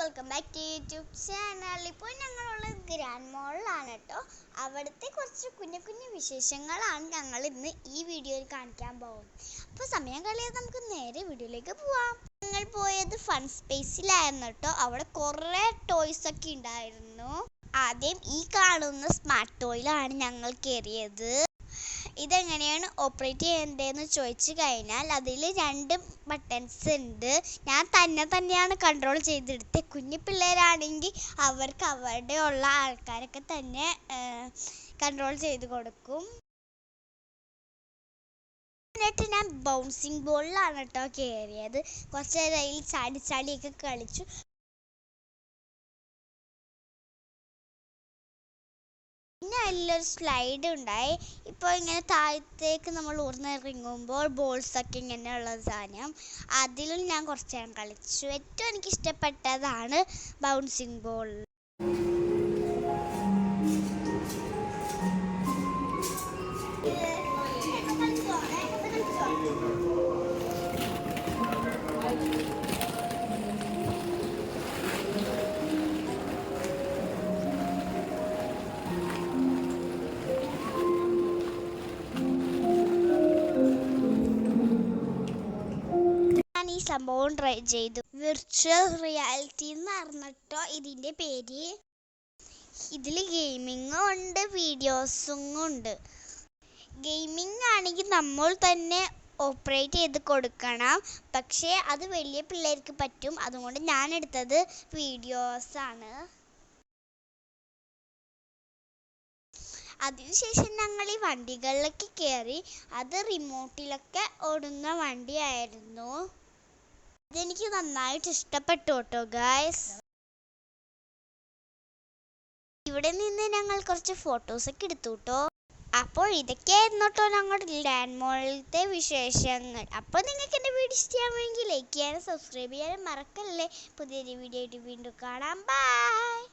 Welcome back to YouTube channel. ഇപ്പോൾ ഞങ്ങളുള്ളത് grand മോളിലാണ് കേട്ടോ. അവിടുത്തെ കുറച്ച് കുഞ്ഞു കുഞ്ഞു വിശേഷങ്ങളാണ് ഞങ്ങൾ ഇന്ന് ഈ വീഡിയോയിൽ കാണിക്കാൻ പോകും. അപ്പോൾ സമയം കളയാതെ നമുക്ക് നേരെ വീഡിയോയിലേക്ക് പോവാം. ഞങ്ങൾ പോയത് ഫൺ സ്പേസിലായിരുന്നു കേട്ടോ. അവിടെ കുറേ ടോയ്സ് ഒക്കെ ഉണ്ടായിരുന്നു. ആദ്യം ഈ കാണുന്ന സ്മാർട്ട് ടോയിലാണ് ഞങ്ങൾ കയറിയത്. ഇതെങ്ങനെയാണ് ഓപ്പറേറ്റ് ചെയ്യേണ്ടതെന്ന് ചോദിച്ചു കഴിഞ്ഞാൽ അതിൽ 2 ബട്ടൺസ് ഉണ്ട്. ഞാൻ തന്നെയാണ് കൺട്രോൾ ചെയ്തെടുത്തത്. കുഞ്ഞു പിള്ളേരാണെങ്കിൽ അവർക്ക് അവിടെ ഉള്ള ആൾക്കാരൊക്കെ തന്നെ കൺട്രോൾ ചെയ്ത് കൊടുക്കും. എന്നിട്ട് ഞാൻ ബൗൺസിങ് ബോളിലാണ് കേട്ടോ കയറിയത്. കുറച്ച് നേരം അതിൽ ചാടിയൊക്കെ കളിച്ചു. പിന്നെ അതിലൊരു സ്ലൈഡ് ഉണ്ടായി. ഇപ്പോൾ ഇങ്ങനെ താഴത്തേക്ക് നമ്മൾ ഊർന്നിറങ്ങുമ്പോൾ ബോൾസൊക്കെ ഇങ്ങനെയുള്ള സാധനം, അതിലും ഞാൻ കുറച്ച് നേരം കളിച്ചു. ഏറ്റവും എനിക്ക് ഇഷ്ടപ്പെട്ടതാണ് ബൗൺസിങ് ബോൾ. ഈ സംഭവം ട്രൈ ചെയ്തു. വിർച്വൽ റിയാലിറ്റി എന്ന് പറഞ്ഞിട്ടോ ഇതിൻ്റെ പേര്. ഇതിൽ ഗെയിമിങ്ങും ഉണ്ട്, വീഡിയോസും ഉണ്ട്. ഗെയിമിംഗ് ആണെങ്കിൽ നമ്മൾ തന്നെ ഓപ്പറേറ്റ് ചെയ്ത് കൊടുക്കണം. പക്ഷേ അത് വലിയ പിള്ളേർക്ക് പറ്റും. അതുകൊണ്ട് ഞാൻ എടുത്തത് വീഡിയോസാണ്. അതിനുശേഷം ഞങ്ങൾ ഈ വണ്ടികളിലൊക്കെ കയറി. അത് റിമോട്ടിലൊക്കെ ഓടുന്ന വണ്ടിയായിരുന്നു. അതെനിക്ക് നന്നായിട്ട് ഇഷ്ടപ്പെട്ടു കേട്ടോ ഗായ്സ്. ഇവിടെ നിന്ന് ഞങ്ങൾ കുറച്ച് ഫോട്ടോസൊക്കെ എടുത്തു കേട്ടോ. അപ്പോൾ ഇതൊക്കെയായിരുന്നു കേട്ടോ ഞങ്ങളുടെ ഗ്രാൻഡ് മോളിലത്തെ വിശേഷങ്ങൾ. അപ്പോൾ നിങ്ങൾക്ക് എൻ്റെ വീഡിയോ ഇഷ്ടമാവുമെങ്കിൽ ലൈക്ക് ചെയ്യാനും സബ്സ്ക്രൈബ് ചെയ്യാനും മറക്കല്ലേ. പുതിയൊരു വീഡിയോ ആയിട്ട് വീണ്ടും കാണാം. ബൈ.